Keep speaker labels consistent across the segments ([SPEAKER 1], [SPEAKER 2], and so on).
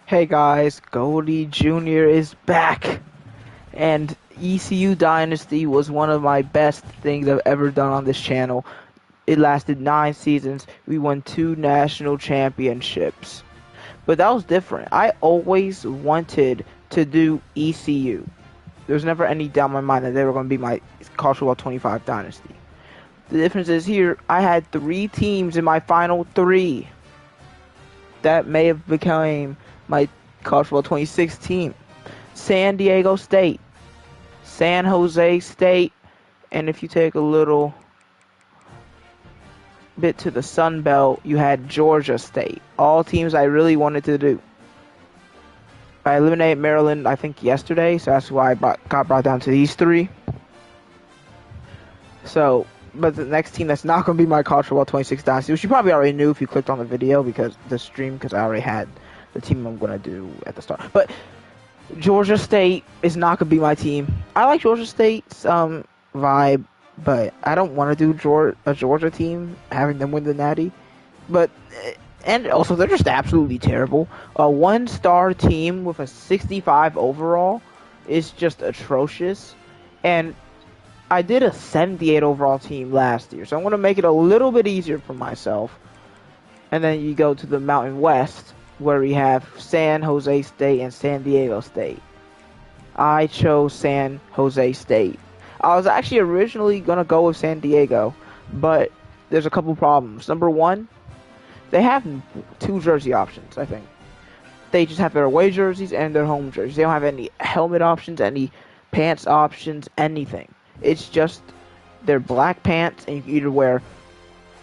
[SPEAKER 1] Hey guys, Goldie Jr. is back, and ECU Dynasty was one of my best things I've ever done on this channel. It lasted 9 seasons. We won 2 national championships. But that was different. I always wanted to do ECU. There was never any doubt in my mind that they were going to be my College Football 25 Dynasty. The difference is here, I had 3 teams in my final 3. That may have become my College Football 26 team. San Diego State, San Jose State, and if you take a little bit to the Sun Belt, you had Georgia State. All teams I really wanted to do. I eliminated Maryland, I think, yesterday, so that's why I got brought down to these 3. So, but the next team that's not going to be my College Football 26 Dynasty, which you probably already knew if you clicked on the video because the stream, because I already had the team I'm going to do at the start. But Georgia State is not going to be my team. I like Georgia State's vibe, but I don't want to do a Georgia team, having them win the Natty. But, and also they're just absolutely terrible. A 1-star team with a 65 overall is just atrocious. And I did a 78 overall team last year, so I'm going to make it a little bit easier for myself. And then you go to the Mountain West, where we have San Jose State and San Diego State. I chose San Jose State. I was actually originally going to go with San Diego, but there's a couple problems. Number one, they have 2 jersey options, I think. They just have their away jerseys and their home jerseys. They don't have any helmet options, any pants options, anything. It's just their black pants, and you can either wear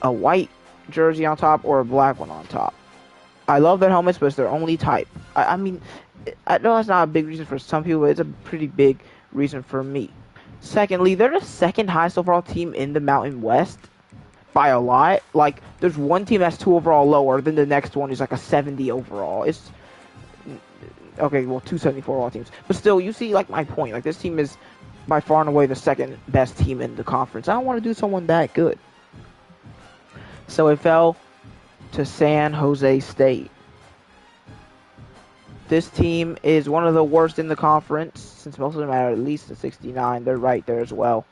[SPEAKER 1] a white jersey on top or a black one on top. I love their helmets, but it's their only type. I mean, I know that's not a big reason for some people, but it's a pretty big reason for me. Secondly, they're the second highest overall team in the Mountain West by a lot. Like, there's one team that's 2 overall lower, then the next one is like a 70 overall. It's okay, well, 274 overall teams, but still, you see, like, my point. Like, this team is by far and away the second best team in the conference. I don't want to do someone that good. So it fell to San Jose State. This team is one of the worst in the conference, since most of them are at least a 69. They're right there as well.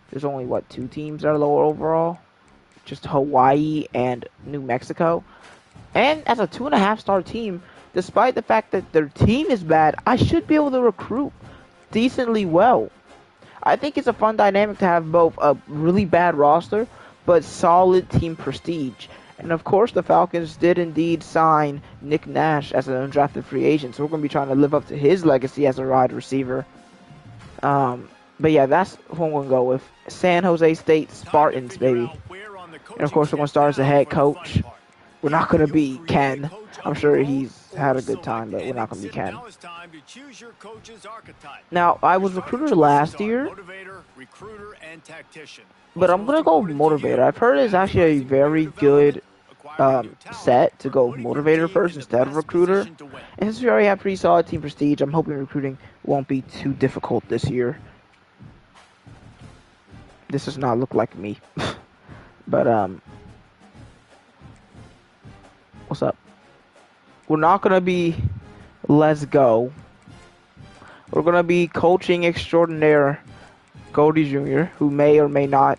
[SPEAKER 1] There's only, what, 2 teams that are lower overall? Just Hawaii and New Mexico. And as a 2.5-star team, despite the fact that their team is bad, I should be able to recruit decently well. I think it's a fun dynamic to have both a really bad roster, but solid team prestige. And of course, the Falcons did indeed sign Nick Nash as an undrafted free agent, so we're going to be trying to live up to his legacy as a wide receiver. But yeah, that's who I'm going to go with. San Jose State Spartans, baby. And of course, we're going to start as the head coach. We're not going to be Ken. I'm sure he's had a good time, but we're not going to be Ken. Now, I was recruiter last year, but I'm going to go with motivator. I've heard it's actually a very good set to go with motivator first instead of recruiter. And since we already have pretty solid team prestige, I'm hoping recruiting won't be too difficult this year. This does not look like me. But, what's up? We're not going to be Let's Go. We're going to be coaching extraordinaire Goldie Jr., who may or may not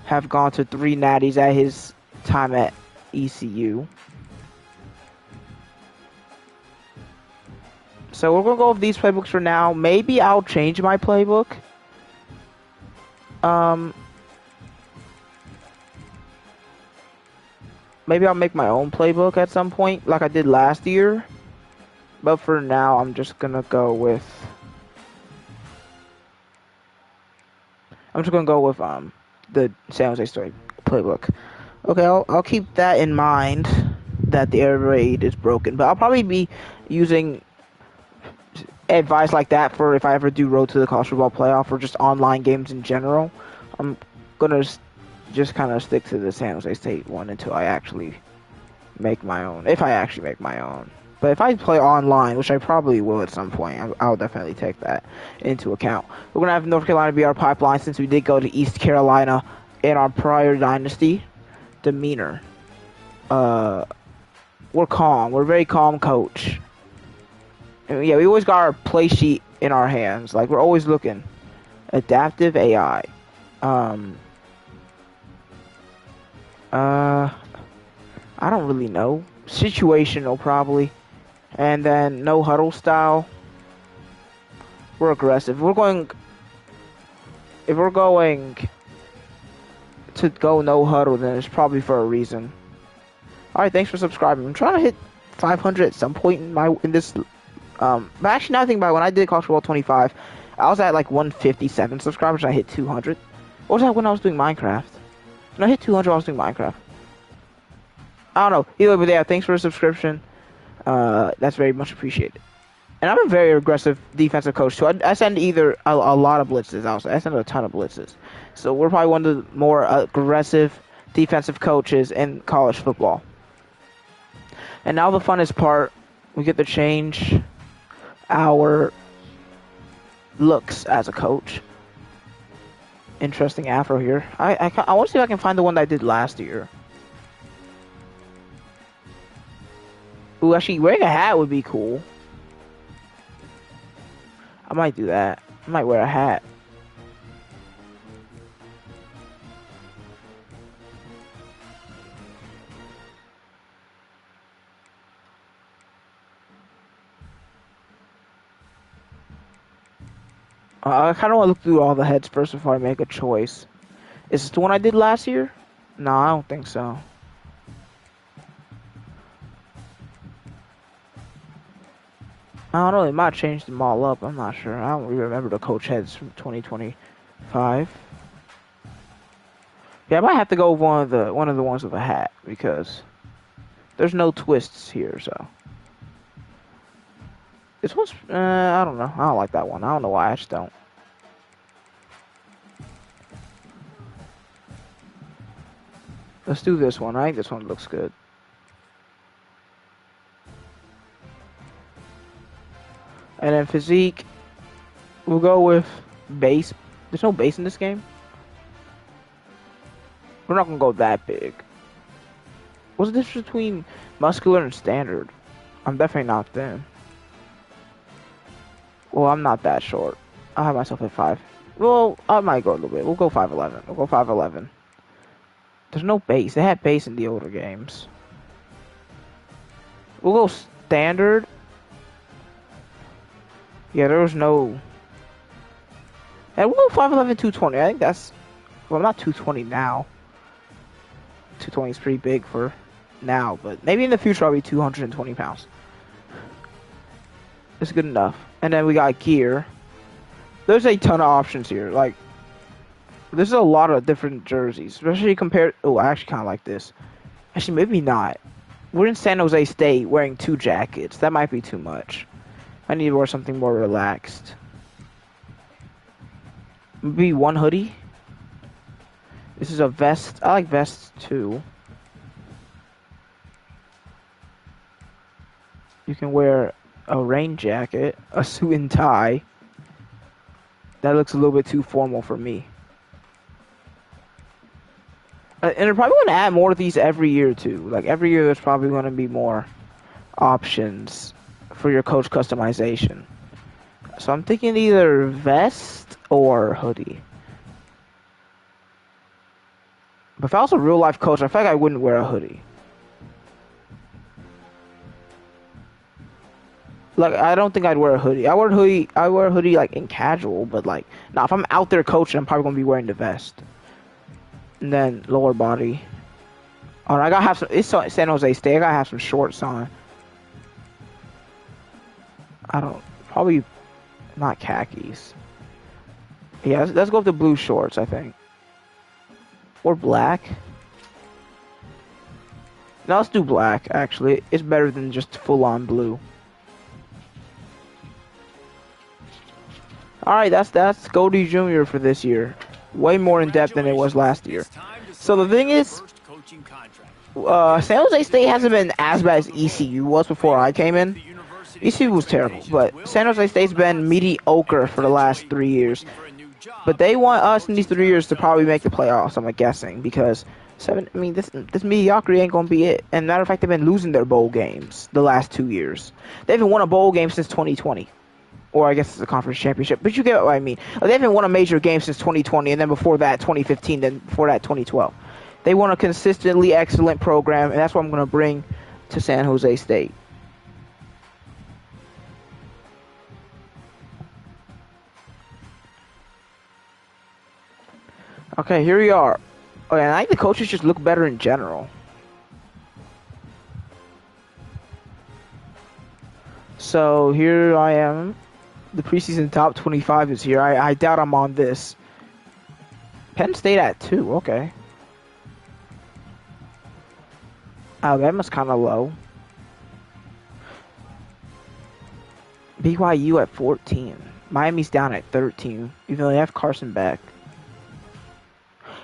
[SPEAKER 1] have gone to 3 natties at his time at ECU. So we're going to go with these playbooks for now. Maybe I'll change my playbook. Maybe I'll make my own playbook at some point, like I did last year. But for now, I'm just gonna go with... the San Jose State playbook. Okay, I'll keep that in mind, that the air raid is broken. But I'll probably be using advice like that for if I ever do Road to the College Football Playoff or just online games in general. I'm gonna just kind of stick to the San Jose State one until I actually make my own. If I actually make my own. But if I play online, which I probably will at some point, I'll definitely take that into account. We're going to have North Carolina be our pipeline since we did go to East Carolina in our prior dynasty. Demeanor. We're calm. We're a very calm coach. Yeah, we always got our play sheet in our hands. Like, we're always looking. Adaptive AI. I don't really know. Situational, probably. And then no huddle style. We're aggressive. If we're going to go no huddle, then it's probably for a reason. Alright, thanks for subscribing. I'm trying to hit 500 at some point in this. But actually, now I think about it, when I did College Football 25, I was at like 157 subscribers. And I hit 200. What was that when I was doing Minecraft? When I hit 200, I was doing Minecraft. I don't know. Either way, yeah, thanks for the subscription. That's very much appreciated. And I'm a very aggressive defensive coach too. I send either a lot of blitzes. I send a ton of blitzes. So we're probably one of the more aggressive defensive coaches in college football. And now the funnest part, we get to change our looks as a coach. Interesting afro here. I want to see if I can find the one that I did last year. Ooh, actually, wearing a hat would be cool. I might do that. I might wear a hat. I kind of want to look through all the heads first before I make a choice. Is this the one I did last year? No, I don't think so. I don't know, they might have changed them all up. I'm not sure. I don't really remember the coach heads from 2025. Yeah, I might have to go with one of the ones with a hat because there's no twists here, so. This one's I don't know. I don't like that one. I don't know why, I just don't. Let's do this one. I think this one looks good. And then physique, we'll go with base. There's no base in this game. We're not gonna go that big. What's the difference between muscular and standard? I'm definitely not thin. Well, I'm not that short. I'll have myself at 5. Well, I might go a little bit. We'll go 5'11". We'll go 5'11". There's no base. They had base in the older games. We'll go standard. Yeah, there was no. And we'll go 5'11", 220. I think that's. Well, not 220 now. 220 is pretty big for now, but maybe in the future I'll be 220 pounds. It's good enough. And then we got gear. There's a ton of options here. Like, there's a lot of different jerseys, especially compared. Oh, I actually kind of like this. Actually, maybe not. We're in San Jose State wearing 2 jackets. That might be too much. I need to wear something more relaxed. Maybe 1 hoodie. This is a vest. I like vests too. You can wear a rain jacket, a suit and tie. That looks a little bit too formal for me. And they're probably going to add more of these every year too. Like every year there's probably going to be more options for your coach customization. So I'm thinking either vest or hoodie. But if I was a real life coach, I feel like I wouldn't wear a hoodie. Like, I don't think I'd wear a hoodie. I wear a hoodie like in casual, but like, now if I'm out there coaching, I'm probably gonna be wearing the vest. And then lower body. Oh, and I gotta have some. It's San Jose State. I gotta have some shorts on. I don't. Probably not khakis. Yeah, let's go with the blue shorts, I think. Or black. No, let's do black. Actually, it's better than just full-on blue. All right, that's GoldeeJR for this year. Way more in depth than it was last year. So the thing is, San Jose State hasn't been as bad as ECU was before I came in. ECU was terrible, but San Jose State's been mediocre for the last 3 years. But they want us in these 3 years to probably make the playoffs, I'm guessing, because I mean, this mediocrity ain't gonna be it. And matter of fact, they've been losing their bowl games the last 2 years. They haven't won a bowl game since 2020, or I guess it's a conference championship. But you get what I mean. They haven't won a major game since 2020, and then before that 2015, then before that 2012. They want a consistently excellent program, and that's what I'm gonna bring to San Jose State. Okay, here we are. Oh, and I think the coaches just look better in general. So here I am. The preseason top 25 is here. I doubt I'm on this. Penn State at 2. Okay. Alabama's kind of low. BYU at 14. Miami's down at 13, even though they have Carson back.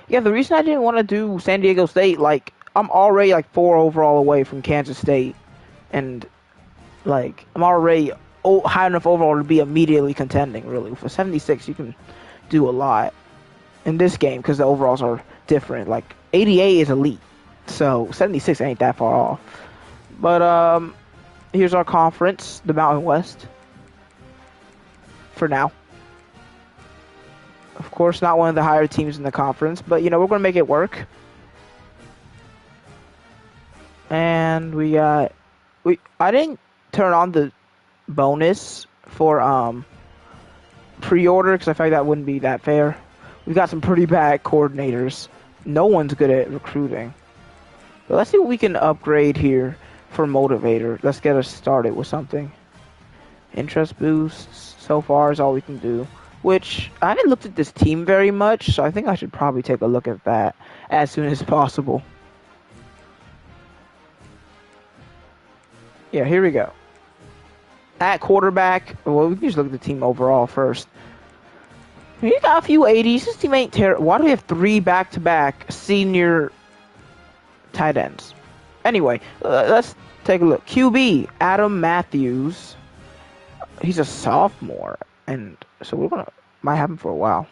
[SPEAKER 1] Yeah, the reason I didn't want to do San Diego State, like, I'm already, like, 4 overall away from Kansas State. And, like, I'm already high enough overall to be immediately contending, really. For 76, you can do a lot in this game because the overalls are different. Like, 88 is elite, so 76 ain't that far off. But, here's our conference, the Mountain West, for now. Of course, not one of the higher teams in the conference, but, you know, we're going to make it work. And we got... I didn't turn on the bonus for pre-order because I felt like that wouldn't be that fair. We've got some pretty bad coordinators. No one's good at recruiting. But let's see what we can upgrade here for motivator. Let's get us started with something. Interest boosts so far is all we can do. Which, I haven't looked at this team very much, so I think I should probably take a look at that as soon as possible. Yeah, here we go. At quarterback, well, we can just look at the team overall first. We got a few 80s. This team ain't terrible. Why do we have 3 back-to-back senior tight ends? Anyway, let's take a look. QB, Adam Matthews. He's a sophomore, and so might have him for a while.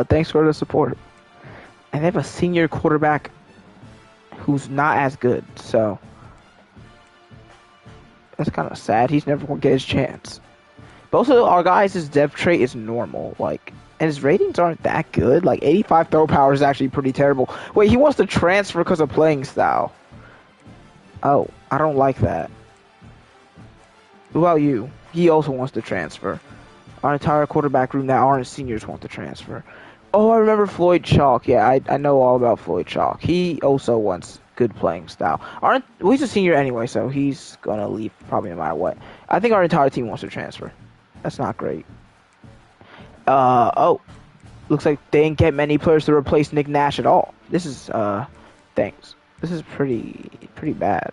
[SPEAKER 1] Thanks for the support. And they have a senior quarterback who's not as good, so that's kind of sad. He's never going to get his chance. Both of our guys' depth trait is normal, like, and his ratings aren't that good. Like, 85 throw power is actually pretty terrible. Wait, he wants to transfer because of playing style. Oh, I don't like that. What about you? He also wants to transfer. Our entire quarterback room now aren't seniors want to transfer. Oh, I remember Floyd Chalk. Yeah, I know all about Floyd Chalk. He also wants good playing style. Well, he's a senior anyway, so he's going to leave probably no matter what. I think our entire team wants to transfer. That's not great. Oh. Looks like they didn't get many players to replace Nick Nash at all. This is, thanks. This is pretty bad.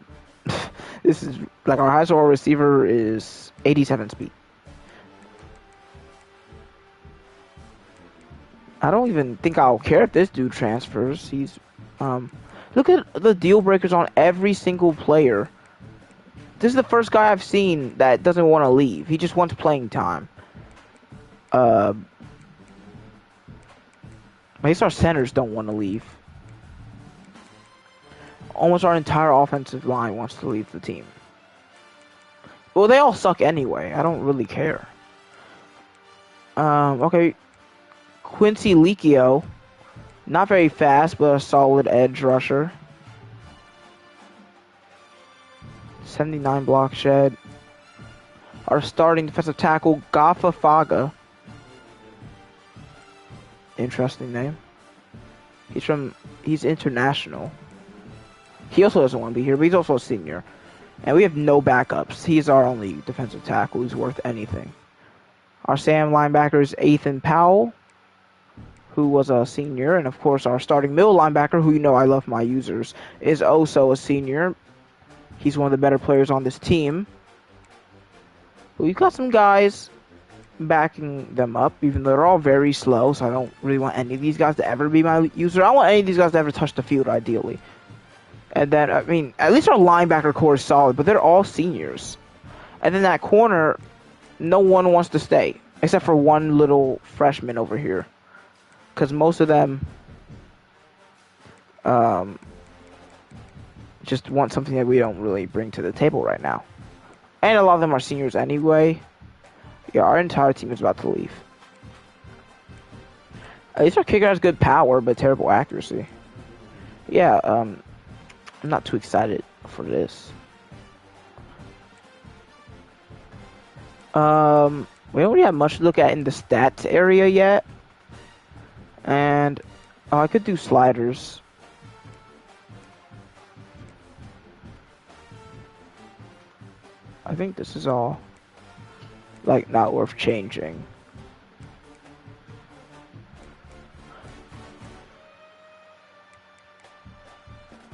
[SPEAKER 1] This is, like, our highest overall receiver is 87 speed. I don't even think I'll care if this dude transfers. He's, look at the deal breakers on every single player. This is the first guy I've seen that doesn't want to leave. He just wants playing time. At least our centers don't want to leave. Almost our entire offensive line wants to leave the team. Well, they all suck anyway. I don't really care. Okay. Quincy Licchio. Not very fast, but a solid edge rusher. 79 block shed. Our starting defensive tackle, Gafa Faga. Interesting name. He's international. He also doesn't want to be here, but he's also a senior. And we have no backups. He's our only defensive tackle who's worth anything. Our Sam linebacker is Ethan Powell, who was a senior. And of course, our starting middle linebacker, who you know I love my users, is also a senior. He's one of the better players on this team. We've got some guys backing them up, even though they're all very slow, so I don't really want any of these guys to ever be my user. I don't want any of these guys to ever touch the field, ideally. And then, I mean, at least our linebacker core is solid, but they're all seniors. And then that corner, no one wants to stay except for one little freshman over here, because most of them just want something that we don't really bring to the table right now. And a lot of them are seniors anyway. Yeah, our entire team is about to leave. At least our kicker has good power, but terrible accuracy. Yeah, I'm not too excited for this. We don't really have much to look at in the stats area yet. And I could do sliders. I think this is all, like, not worth changing.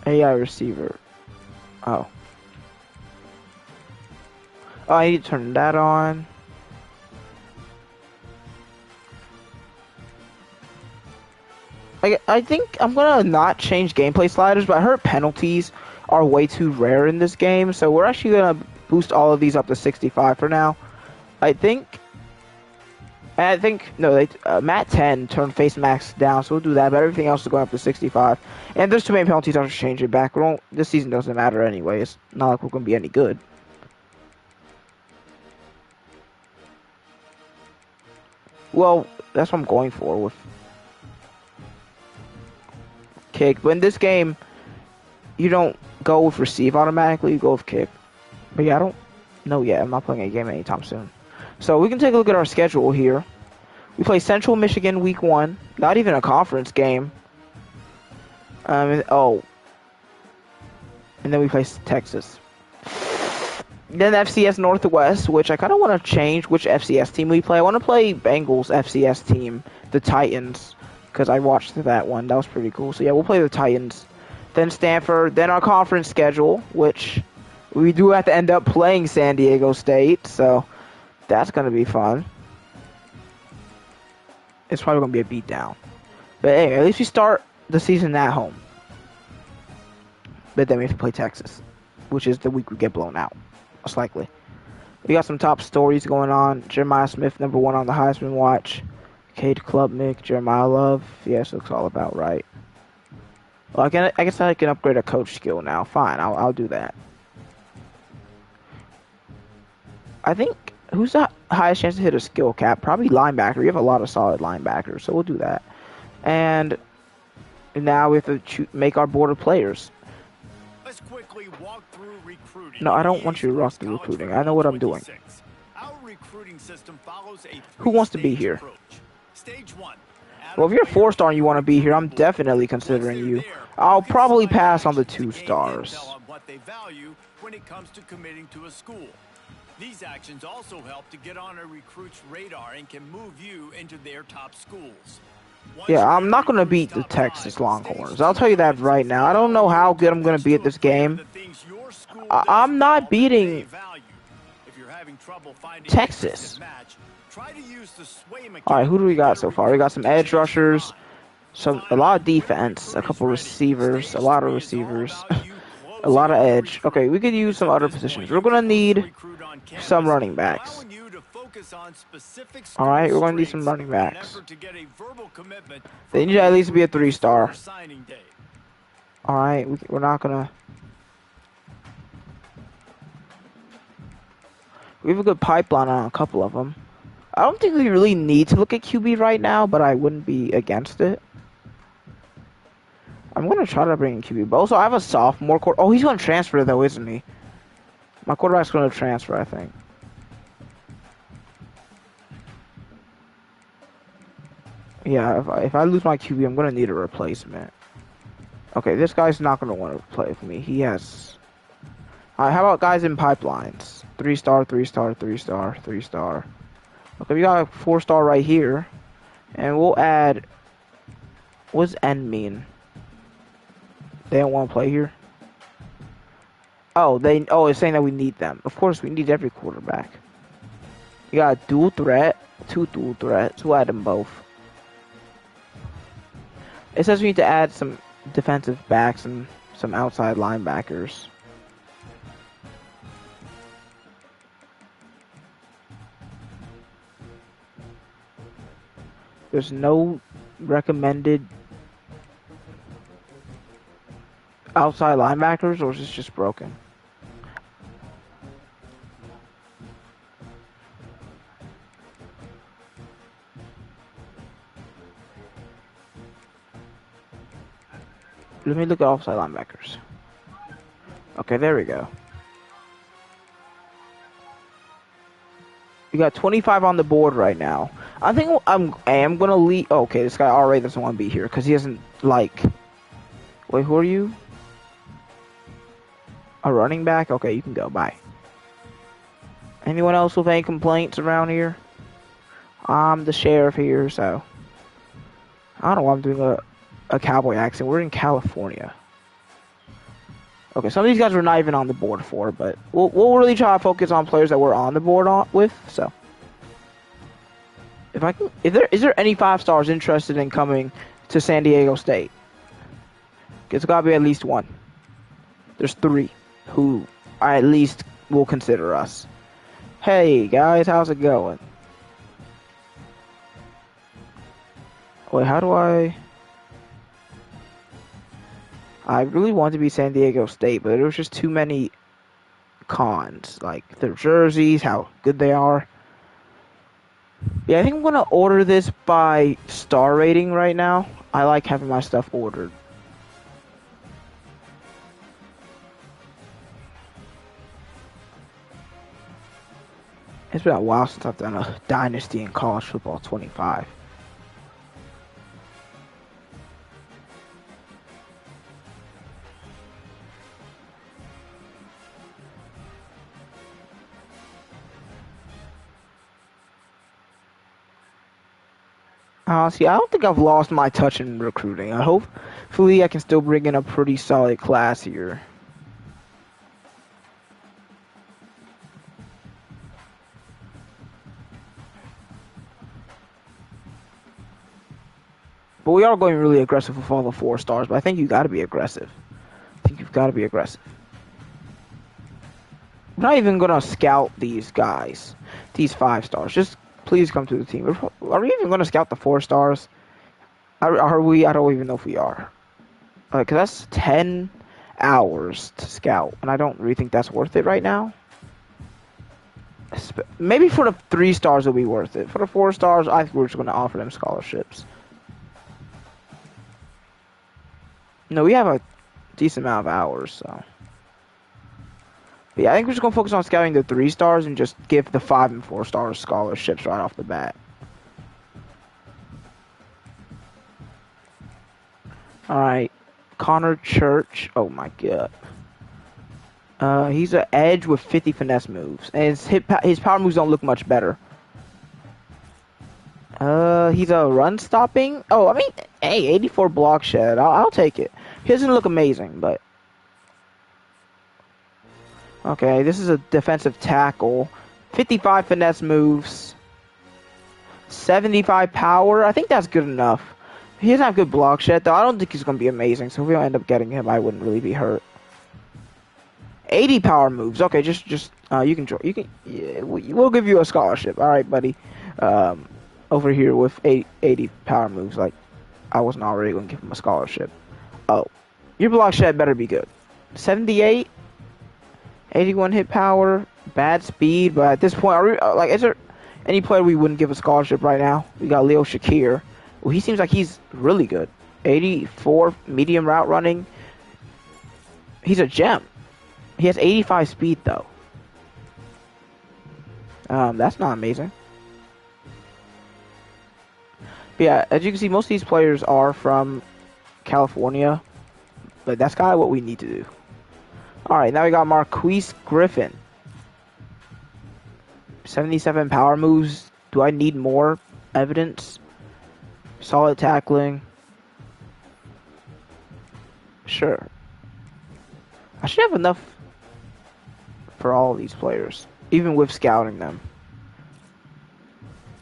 [SPEAKER 1] AI receiver. Oh. Oh, I need to turn that on. I think I'm gonna not change gameplay sliders, but I heard penalties are way too rare in this game, so we're actually gonna boost all of these up to 65 for now. I think no, Mat 10 turned face max down, so we'll do that. But everything else is going up to 65, and there's too many penalties. I'll just change it back. This season doesn't matter anyway. It's not like we're gonna be any good. Well, that's what I'm going for with kick. But in this game, you don't go with receive automatically. You go with kick. But yeah, I don't know yet. I'm not playing a game anytime soon. So we can take a look at our schedule here. We play Central Michigan week 1. Not even a conference game. And then we play Texas. Then FCS Northwest, which I kind of want to change which FCS team we play. I want to play Bengals FCS team, the Titans, because I watched that one. That was pretty cool. So yeah, we'll play the Titans. Then Stanford. Then our conference schedule, which we do have to end up playing San Diego State. So that's going to be fun. It's probably going to be a beatdown. But anyway, at least we start the season at home. But then we have to play Texas, which is the week we get blown out, most likely. We got some top stories going on. Jeremiah Smith, #1 on the Heisman watch. Cade Klubnik, Jeremiah Love. Yes, looks all about right. Well, I guess I can upgrade a coach skill now. Fine, I'll do that. I think, who's the highest chance to hit a skill cap? Probably linebacker. You have a lot of solid linebackers, so we'll do that. And now we have to make our board of players.
[SPEAKER 2] Let's quickly walk through recruiting.
[SPEAKER 1] No, I don't want you to walk through recruiting. I know what I'm doing.
[SPEAKER 2] Our recruiting system follows a
[SPEAKER 1] Who wants to be here?
[SPEAKER 2] approach. Stage 1.
[SPEAKER 1] Well, if you're a 4-star and you want to be here, I'm definitely considering you. I'll probably pass on the 2 stars.
[SPEAKER 2] What they value when it comes to committing to a school. These actions also help to get on a recruit's radar and can move you into their top schools.
[SPEAKER 1] Yeah, I'm not going to beat the Texas Longhorns. I'll tell you that right now. I don't know how good I'm going to be at this game. I'm not beating Texas. Alright, who do we got so far? We got some edge rushers, a lot of defense, a couple receivers, a lot of receivers, a lot of edge. Okay, we could use some other positions. We're going to need some running backs. Alright, we're going to need some running backs. They need to at least be a 3-star. Alright, we're not going to... We have a good pipeline on a couple of them. I don't think we really need to look at QB right now, but I wouldn't be against it. I'm going to try to bring in QB. But also, I have a sophomore quarterback. Oh, he's going to transfer, though, isn't he? My quarterback's going to transfer, I think. Yeah, if I lose my QB, I'm going to need a replacement. Okay, this guy's not going to want to play with me. He has... Alright, how about guys in pipelines? 3-star, 3-star, 3-star, 3-star. Okay, we got a 4-star right here. And we'll add... What does N mean? They don't want to play here? Oh, it's saying that we need them. Of course, we need every quarterback. You got a dual threat, 2 dual threats. We'll add them both. It says we need to add some defensive backs and some outside linebackers. There's no recommended outside linebackers, or is this just broken? Let me look at outside linebackers. Okay, there we go. We got 25 on the board right now. I think I am gonna leave. Oh, okay, this guy already doesn't want to be here because he doesn't like. Wait, who are you? A running back? Okay, you can go. Bye. Anyone else with any complaints around here? I'm the sheriff here, so I don't know why I'm doing a cowboy accent. We're in California. Okay, some of these guys we're not even on the board for, but we'll really try to focus on players that we're on the board with. So, is there any 5 stars interested in coming to San Diego State? It's got to be at least one. There's 3 who at least will consider us. Hey guys, how's it going? Wait, how do I really wanted to be San Diego State, but there was just too many cons. Like their jerseys, how good they are. Yeah, I think I'm going to order this by star rating right now. I like having my stuff ordered. It's been a while since I've done a Dynasty in College Football 25. See, I don't think I've lost my touch in recruiting. Hopefully I can still bring in a pretty solid class here. But we are going really aggressive with all the 4 stars, but I think you got to be aggressive. I think you've got to be aggressive. I'm not even going to scout these guys, these 5 stars. Just please come to the team. Are we even going to scout the 4 stars? Are we? I don't even know if we are. Because that's 10 hours to scout, and I don't really think that's worth it right now. Maybe for the 3 stars it'll be worth it. For the 4 stars, I think we're just going to offer them scholarships. No, we have a decent amount of hours, so. But yeah, I think we're just going to focus on scouting the 3 stars and just give the 5 and 4 stars scholarships right off the bat. Alright, Connor Church. Oh my god. He's an edge with 50 finesse moves. And his power moves don't look much better. He's a run stopping. Oh, I mean, hey, 84 block shed. I'll take it. He doesn't look amazing, but. Okay, this is a defensive tackle. 55 finesse moves. 75 power. I think that's good enough. He doesn't have good block shed, though. I don't think he's going to be amazing, so if we don't end up getting him, I wouldn't really be hurt. 80 power moves. Okay, just you can yeah, we'll give you a scholarship. All right, buddy. Over here with 80 power moves, like I wasn't already going to give him a scholarship. Oh, your block shed better be good. 78, 81 hit power, bad speed, but at this point, are we, like, is there any player we wouldn't give a scholarship right now? We got Leo Shakir. Well, he seems like he's really good. 84 medium route running. He's a gem. He has 85 speed, though. That's not amazing. But yeah, as you can see, most of these players are from California. But that's kind of what we need to do. Alright, now we got Marquise Griffin. 77 power moves. Do I need more evidence? Solid tackling. Sure. I should have enough for all of these players, even with scouting them.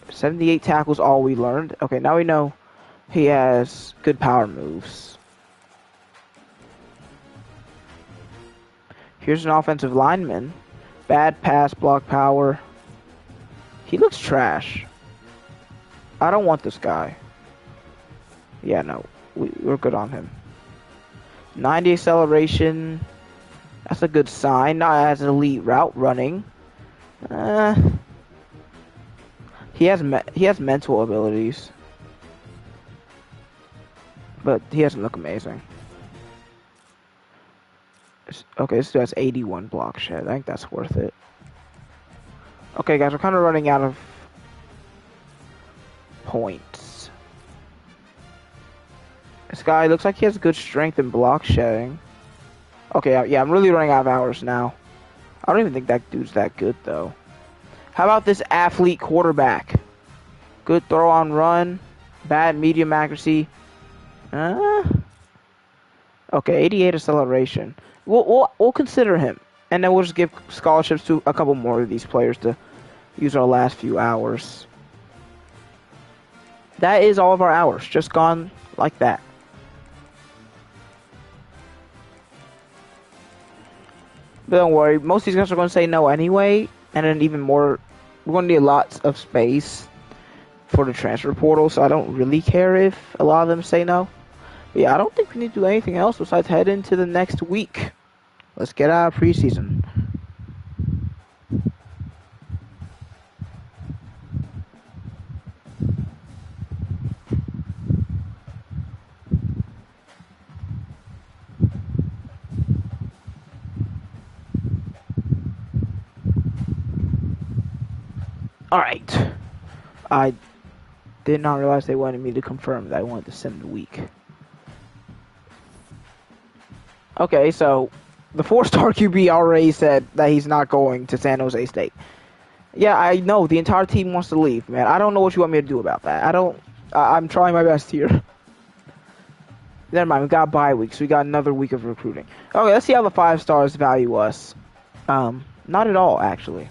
[SPEAKER 1] 78 tackles, all we learned. Okay, now we know he has good power moves. Here's an offensive lineman. Bad pass block power. He looks trash. I don't want this guy. Yeah, no, we're good on him. 90 acceleration. That's a good sign. Not as elite route running. He has mental abilities, but he doesn't look amazing. Okay, this dude has 81 block shed. I think that's worth it. Okay, guys, we're kind of running out of points. This guy looks like he has good strength and block shedding. Okay, yeah, I'm really running out of hours now. I don't even think that dude's that good, though. How about this athlete quarterback? Good throw on run. Bad medium accuracy. Okay, 88 acceleration. We'll consider him. And then we'll just give scholarships to a couple more of these players to use our last few hours. That is all of our hours. Just gone like that. But don't worry, most of these guys are going to say no anyway. And then even more, we're going to need lots of space for the transfer portal. So I don't really care if a lot of them say no. But yeah, I don't think we need to do anything else besides head into the next week. Let's get out of preseason. Alright. I did not realize they wanted me to confirm that I wanted to send the week. Okay, so the 4-star QB already said that he's not going to San Jose State. Yeah, I know. The entire team wants to leave, man. I don't know what you want me to do about that. I'm trying my best here. Never mind, we got bye weeks. So we got another week of recruiting. Okay, let's see how the 5 stars value us. Not at all, actually.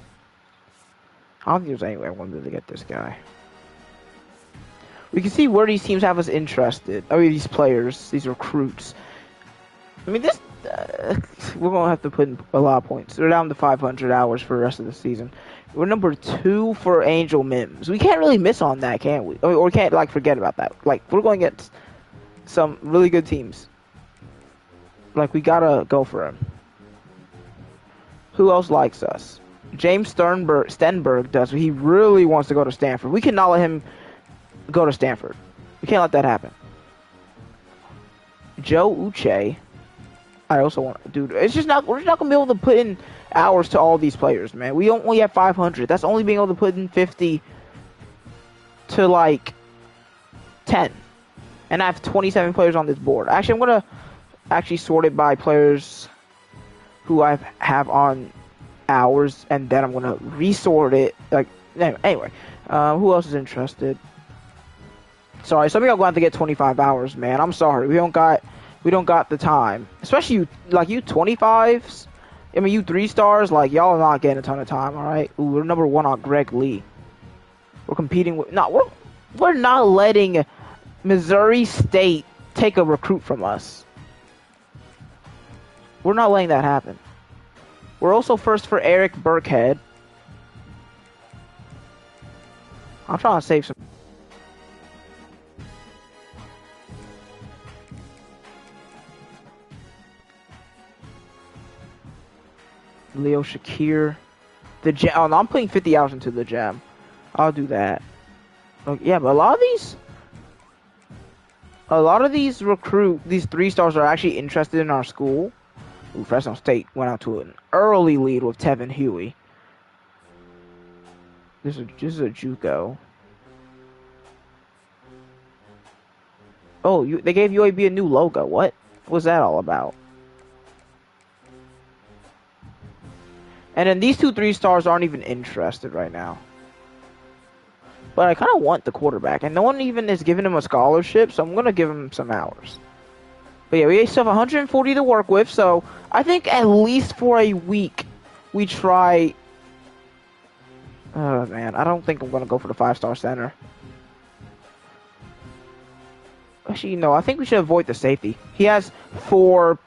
[SPEAKER 1] I don't think there's any way I wanted to get this guy. We can see where these teams have us interested. I mean, these players, these recruits. I mean, this we're gonna have to put in a lot of points. We're down to 500 hours for the rest of the season. We're number 2 for Angel Mims. We can't really miss on that, can we? Or we can't like forget about that. Like we're going to get some really good teams. Like we gotta go for him. Who else likes us? James Stenberg does. He really wants to go to Stanford. We cannot let him go to Stanford. We can't let that happen. Joe Uche. I also want, dude. It's just not. We're just not gonna be able to put in hours to all these players, man. We only have 500. That's only being able to put in 50 to like 10. And I have 27 players on this board. Actually, I'm gonna actually sort it by players who I have on hours, and then I'm gonna resort it. Like anyway, who else is interested? Sorry, some of y'all going to have to get 25 hours, man. I'm sorry, we don't got the time. Especially you 25s. I mean, you 3 stars, like y'all are not getting a ton of time. All right, ooh, we're number 1 on Greg Lee. We're competing with we're not letting Missouri State take a recruit from us. We're not letting that happen. We're also first for Eric Burkhead. I'm trying to save some. Leo Shakir. The gem. Oh, no, I'm putting 50 hours into the gem. I'll do that. Okay, yeah, but a lot of these these 3 stars are actually interested in our school. Ooh, Fresno State went out to an early lead with Tevin Huey. This is a JUCO. Oh, they gave UAB a new logo. What was that all about? And then these 2 3 stars aren't even interested right now. But I kind of want the quarterback, and no one even is giving him a scholarship, so I'm gonna give him some hours. But yeah, we still have 140 to work with, so I think at least for a week we try. Oh man, I don't think I'm gonna go for the 5-star center. Actually, no, I think we should avoid the safety. He has 4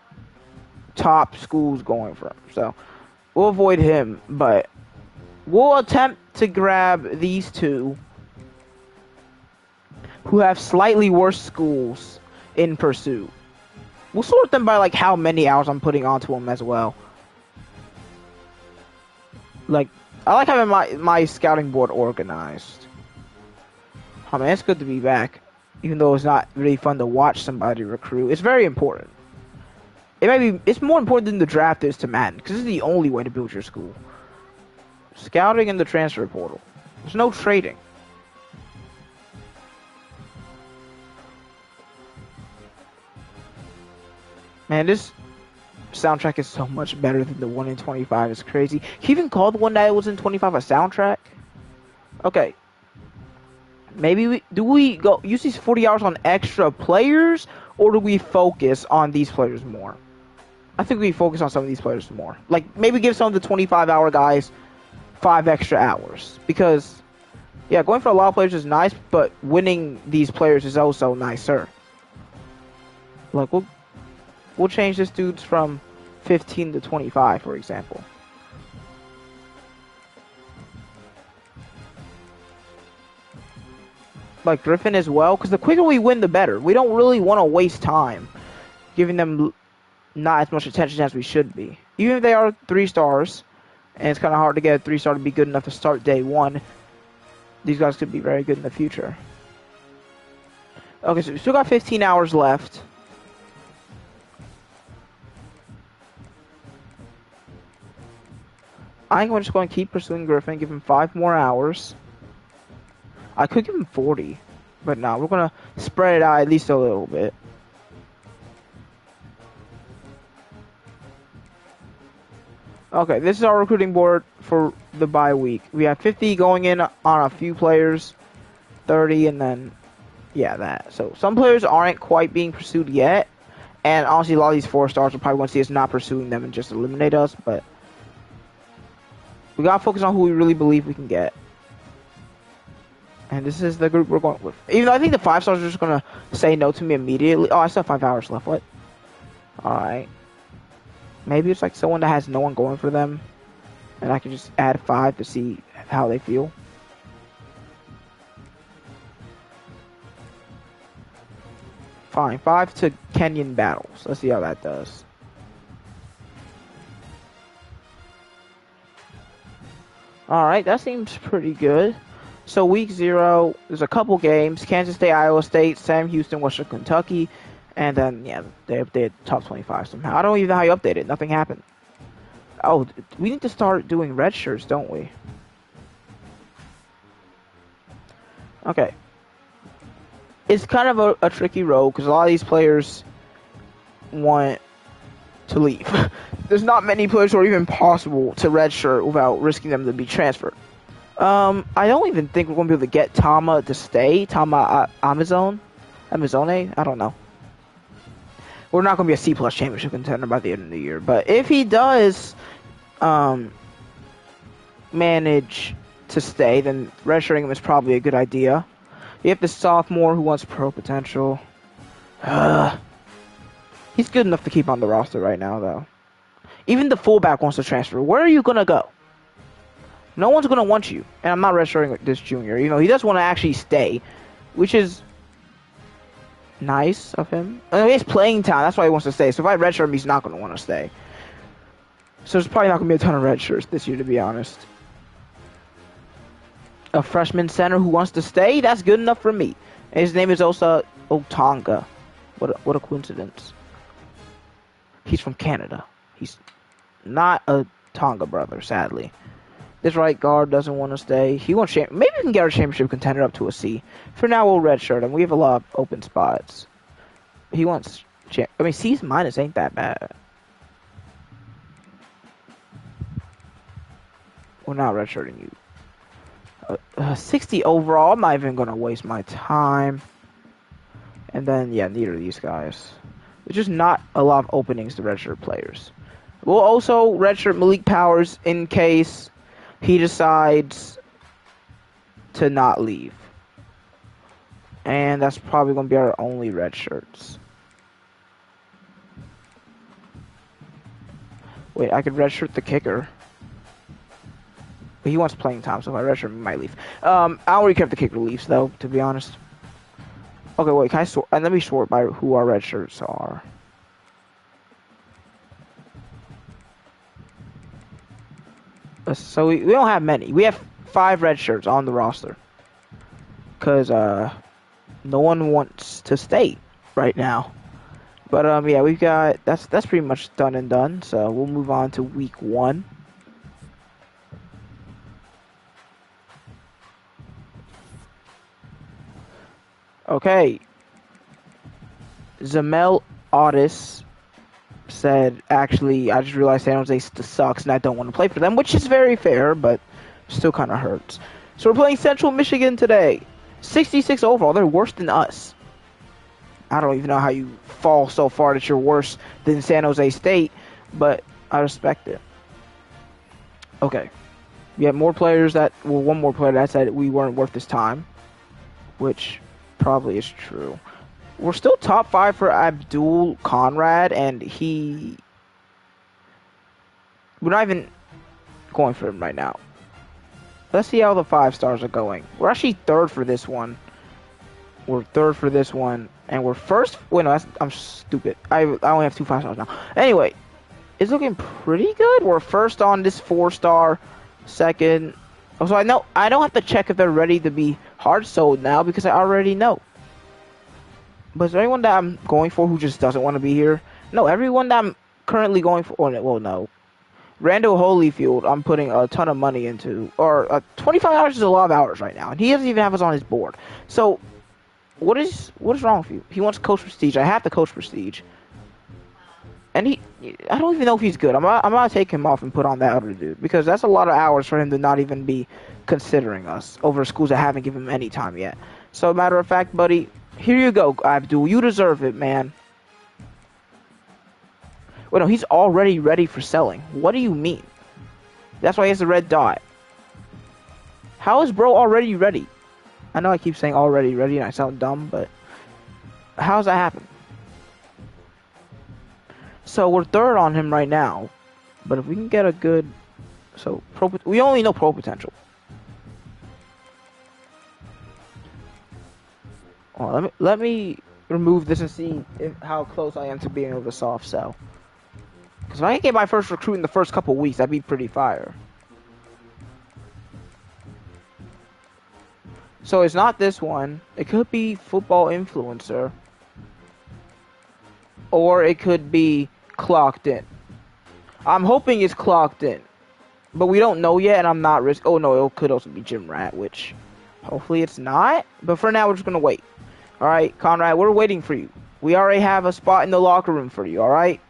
[SPEAKER 1] top schools going for him, so we'll avoid him. But we'll attempt to grab these 2. who have slightly worse schools in pursuit. We'll sort them by like how many hours I'm putting onto them as well. Like, I like having my scouting board organized. Oh man, it's good to be back. Even though it's not really fun to watch somebody recruit, it's very important. It's more important than the draft is to Madden, because it's the only way to build your school. Scouting and the transfer portal. There's no trading. Man, this soundtrack is so much better than the one in 25. It's crazy. Can you even call the one that was in 25 a soundtrack? Okay. Maybe do we go use these 40 hours on extra players, or do we focus on these players more? I think we focus on some of these players more. Like, maybe give some of the 25-hour guys 5 extra hours. Because, yeah, going for a lot of players is nice, but winning these players is also nicer. Like, we'll change this dude's from 15 to 25, for example. Like Griffin as well, because the quicker we win, the better. We don't really want to waste time giving them not as much attention as we should be. Even if they are 3 stars, and it's kind of hard to get a 3-star to be good enough to start day 1, these guys could be very good in the future. Okay, so we still got 15 hours left. I think we're just going to keep pursuing Griffin, give him 5 more hours. I could give him 40, but no, we're going to spread it out at least a little bit. Okay, this is our recruiting board for the bye week. We have 50 going in on a few players, 30, and then, yeah, that. So some players aren't quite being pursued yet, and honestly, a lot of these 4 stars will probably want to see us not pursuing them and just eliminate us, but we got to focus on who we really believe we can get. And this is the group we're going with. Even though I think the 5 stars are just going to say no to me immediately. Oh, I still have 5 hours left. What? Alright. Maybe it's like someone that has no one going for them. And I can just add 5 to see how they feel. Fine. 5 to Kenyan battles. Let's see how that does. Alright, that seems pretty good. So week 0, there's a couple games. Kansas State, Iowa State, Sam Houston, Western Kentucky. And then, yeah, they updated top 25 somehow. I don't even know how you update it. Nothing happened. Oh, we need to start doing red shirts, don't we? Okay. It's kind of a tricky road because a lot of these players want to leave. There's not many players who are even possible to redshirt without risking them to be transferred. I don't even think we're going to be able to get Tama to stay. Tama Amazone? I don't know. We're not going to be a C+ championship contender by the end of the year. But if he does manage to stay, then redshirting him is probably a good idea. You have the sophomore who wants pro potential. He's good enough to keep on the roster right now, though. Even the fullback wants to transfer. Where are you going to go? No one's going to want you. And I'm not redshirting this junior. You know, he does want to actually stay, which is nice of him. I mean, it's playing time. That's why he wants to stay. So if I redshirt him, he's not going to want to stay. So there's probably not going to be a ton of red shirts this year, to be honest. A freshman center who wants to stay? That's good enough for me. And his name is Osa Otonga. What a coincidence. He's from Canada. He's not a Tonga brother, sadly. This right guard doesn't want to stay. He wants maybe we can get our championship contender up to a C. For now, we'll redshirt him. We have a lot of open spots. He wants I mean, C's minus ain't that bad. We're not redshirting you. 60 overall. I'm not even going to waste my time. And then, yeah, neither of these guys. There's just not a lot of openings to redshirt players. We'll also redshirt Malik Powers in case he decides to not leave. And that's probably going to be our only red shirts. Wait, I could redshirt the kicker. But he wants playing time, so if I redshirt him, he might leave. I don't really care if the kicker leaves, though, to be honest. Okay, wait, can I sort? And let me sort by who our red shirts are. So we don't have many. We have 5 red shirts on the roster. Because no one wants to stay right now. But yeah, we've got that's pretty much done and done. So we'll move on to week 1. Okay. Zamel Otis said, actually, I just realized San Jose sucks and I don't want to play for them, which is very fair, but still kind of hurts. So we're playing Central Michigan today. 66 overall. They're worse than us. I don't even know how you fall so far that you're worse than San Jose State, but I respect it. Okay. We have more players that, well, one more player that said we weren't worth his time, which probably is true. We're still top 5 for Abdul Conrad, and we're not even going for him right now. Let's see how the 5 stars are going. We're actually 3rd for this one. We're 3rd for this one, and we're 1st. Wait, no, I'm stupid. I only have 2 5-stars now. Anyway, it's looking pretty good. We're 1st on this 4-star, 2nd. Oh, so I don't have to check if they're ready to be hard sold now because I already know. But is there anyone that I'm going for who just doesn't want to be here? No, everyone that I'm currently going for. Well, no. Randall Holyfield, I'm putting a ton of money into. Or 25 hours is a lot of hours right now, and he doesn't even have us on his board. So, what is wrong with you? He wants coach prestige. I have to coach prestige. And I don't even know if he's good. I'm gonna take him off and put on that other dude because that's a lot of hours for him to not even be considering us over schools that haven't given him any time yet. So, matter of fact, buddy, here you go, Abdul. You deserve it, man. Wait, no, he's already ready for selling. What do you mean? That's why he has a red dot. How is bro already ready? I know I keep saying already ready and I sound dumb, but how's that happen? So we're 3rd on him right now, but if we can get a good, we only know pro potential. Well, let me remove this and see how close I am to being able to soft sell. Because if I can get my first recruit in the first couple weeks, that'd be pretty fire. So it's not this one. It could be football influencer. Or it could be clocked in. I'm hoping it's clocked in. But we don't know yet, and I'm not risk. Oh no, it could also be Gym Rat, which hopefully it's not. But for now, we're just gonna wait. All right, Conrad, we're waiting for you. We already have a spot in the locker room for you. All right.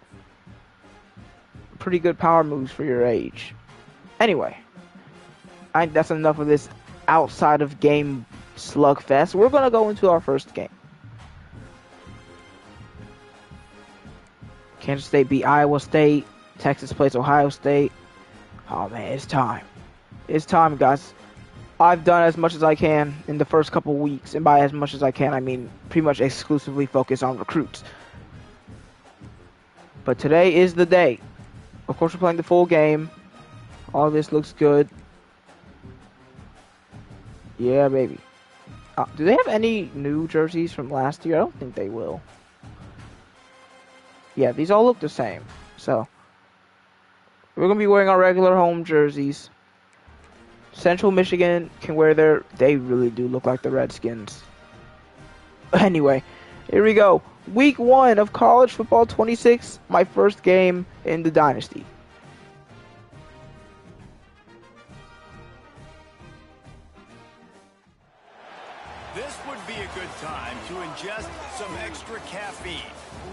[SPEAKER 1] Pretty good power moves for your age. Anyway, I think that's enough of this outside of game slugfest. We're gonna go into our first game. Kansas State beat Iowa State. Texas plays Ohio State. Oh man, it's time. It's time, guys. I've done as much as I can in the first couple weeks, and by as much as I can, I mean pretty much exclusively focus on recruits. But today is the day. Of course, we're playing the full game. All this looks good. Yeah, baby. Do they have any new jerseys from last year? I don't think they will. Yeah, these all look the same. So, we're going to be wearing our regular home jerseys. Central Michigan can wear they really do look like the Redskins. Anyway, here we go. Week 1 of College Football 26, my first game in the Dynasty.
[SPEAKER 2] This would be a good time to ingest some extra caffeine.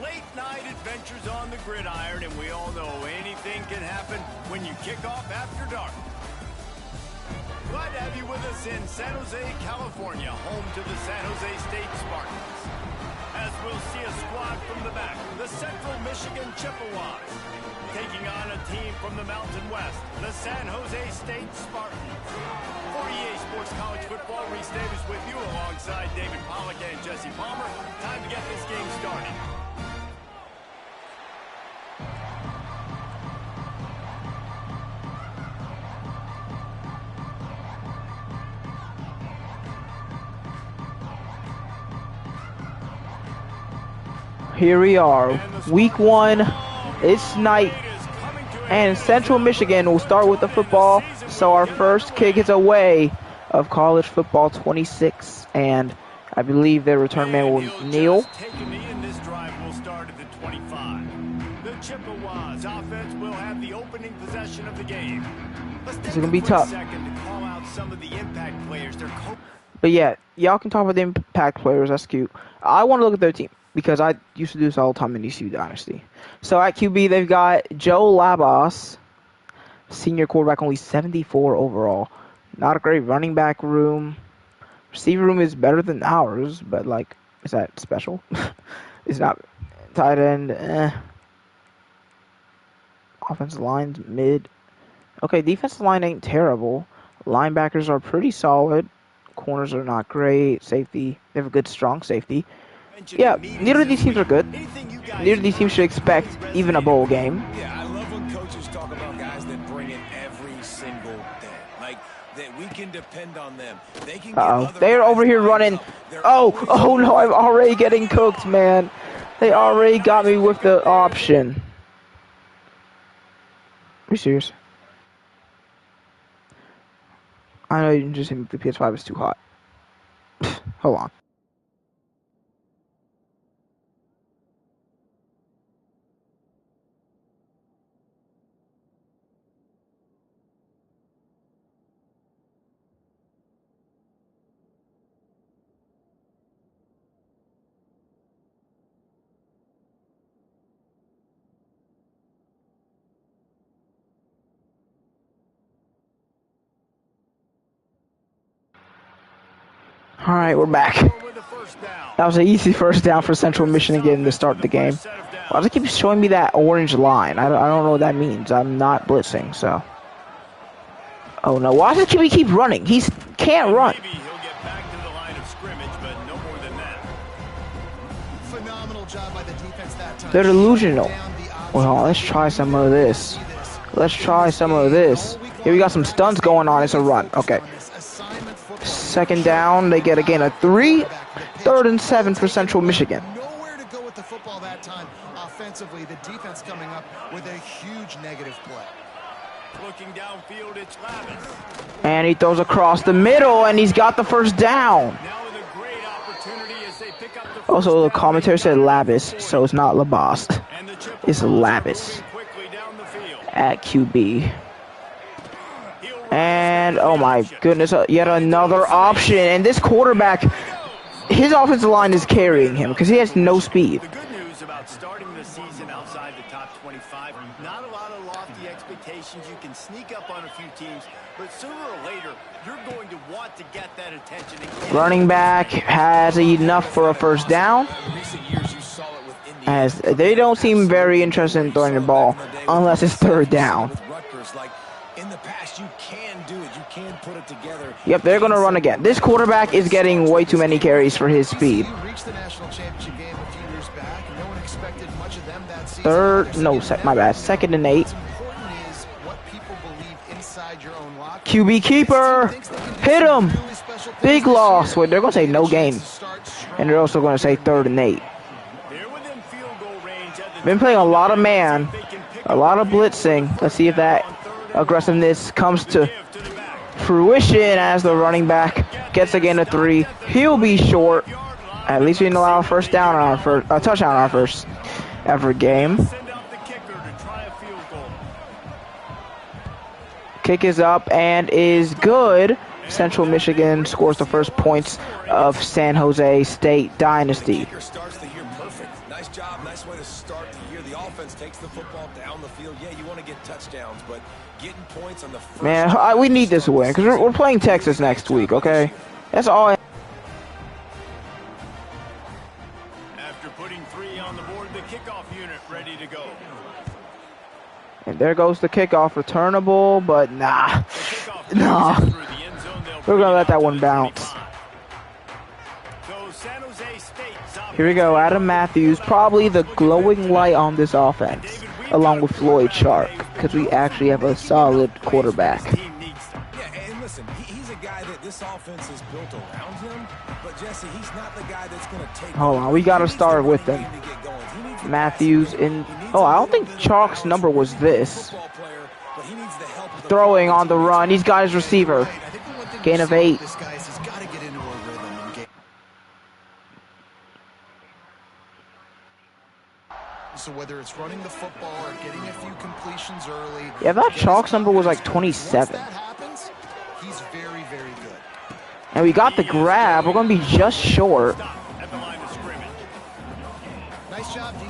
[SPEAKER 2] Late night adventures on the gridiron, and we all know anything can happen when you kick off after dark. Glad to have you with us in San Jose, California, home to the San Jose State Spartans. As we'll see a squad from the back, the Central Michigan Chippewas, taking on a team from the Mountain West, the San Jose State Spartans. For EA Sports College Football, Reese Davis with you alongside David Pollack and Jesse Palmer. Time to get this game started.
[SPEAKER 1] Here we are, week 1. It's night, and Central Michigan will start with the football. So our first kick is away of college football 26, and I believe their return man will kneel.
[SPEAKER 2] Chippewas offense will have the opening possession of the game.
[SPEAKER 1] This is gonna be tough. But yeah, y'all can talk about the impact players. That's cute. I want to look at their team because I used to do this all the time in ECU Dynasty. So at QB, they've got Joe Labas, senior quarterback, only 74 overall. Not a great running back room. Receiver room is better than ours, but like, is that special? It's not. Tight end, Offensive line's mid. Okay, defensive line ain't terrible. Linebackers are pretty solid. Corners are not great. Safety, they have a good, strong safety. Yeah, neither of these teams are good. Neither of these teams should expect even a bowl game.
[SPEAKER 3] Yeah, I love when coaches talk about guys that bring it every single day. Like, that we can depend on them. They can
[SPEAKER 1] they're over here running. Oh no, I'm already getting cooked, man. They already got me with the option. Are you serious? I know you can just hit me with the PS5 is too hot. Hold on. Alright, we're back. That was an easy first down for Central Michigan to start the game. Why does it keep showing me that orange line? I don't know what that means. I'm not blitzing, so. Oh no, why does he keep running? He can't run. They're delusional. Well, let's try some of this. Let's try some of this. Here we got some stunts going on. It's a run. Okay. Second down, they get a gain of 3. 3rd and 7 for Central Michigan.
[SPEAKER 4] Nowhere to go with the football that time. Offensively, the defense coming up with a huge negative play.
[SPEAKER 2] Looking downfield, it's Labas.
[SPEAKER 1] And he throws across the middle, and he's got the first down.
[SPEAKER 2] Now with a great opportunity as they pick up the
[SPEAKER 1] Also, the commentary said Labas, so it's not Labas. It's Labas at QB. And, oh my goodness, yet another option. And this quarterback, his offensive line is carrying him because he has no speed.
[SPEAKER 2] The good news about starting the season outside the top 25, not a lot of lofty expectations. You can sneak up on a few teams, but sooner or later, you're going to want to get that attention.
[SPEAKER 1] Running back has enough for a first down, as they don't seem very interested in throwing the ball unless it's 3rd down.
[SPEAKER 3] In the past, you can do it. You can put it together.
[SPEAKER 1] Yep, they're going to run again. This quarterback is getting way too many carries for his speed.
[SPEAKER 4] Reached the national championship game a few years back. No one expected much of them that season.
[SPEAKER 1] My bad. 2nd and 8.
[SPEAKER 4] What's important is what people believe inside your own locker.
[SPEAKER 1] QB keeper. Hit him. Big loss. Wait, they're going to say no gain. And they're also going to say 3rd and 8. Been playing a lot of man. A lot of blitzing. Let's see if that aggressiveness comes to fruition as the running back gets a gain of 3. He'll be short. At least we didn't allow a first down on our first, a touchdown on our first ever game. Kick is up and is good. Central Michigan scores the first points of San Jose State Dynasty.
[SPEAKER 3] Nice job, nice way to start the year. The offense takes the football down the field. Yeah, you want to get touchdowns, but getting points on the first...
[SPEAKER 1] Man, we need this win, because we're playing Texas next week, okay? That's all
[SPEAKER 2] After putting 3 on the board, the kickoff unit ready to go.
[SPEAKER 1] And there goes the kickoff, returnable, but nah. Nah. We're going to let that one bounce. Here we go, Adam Matthews, probably the glowing light on this offense, along with Floyd Shark, because we actually have a solid quarterback.
[SPEAKER 3] Yeah, and listen, he's a guy that this offense is built around him, but Jesse, he's not the guy that's going to take...
[SPEAKER 1] Hold on, we got to start with him. Matthews in. Oh, I don't think Chalk's number was this. Throwing on the run. He's got his receiver. Gain of 8.
[SPEAKER 4] This guy is he's got to get into a rhythm and get. So whether it's running the football or getting a few completions early.
[SPEAKER 1] Yeah, that Chalk's number was like 27.
[SPEAKER 4] Once that happens, he's very, very good.
[SPEAKER 1] And we got the grab. We're going to be just short.
[SPEAKER 2] At the line of scrimmage.
[SPEAKER 4] Nice job, defense.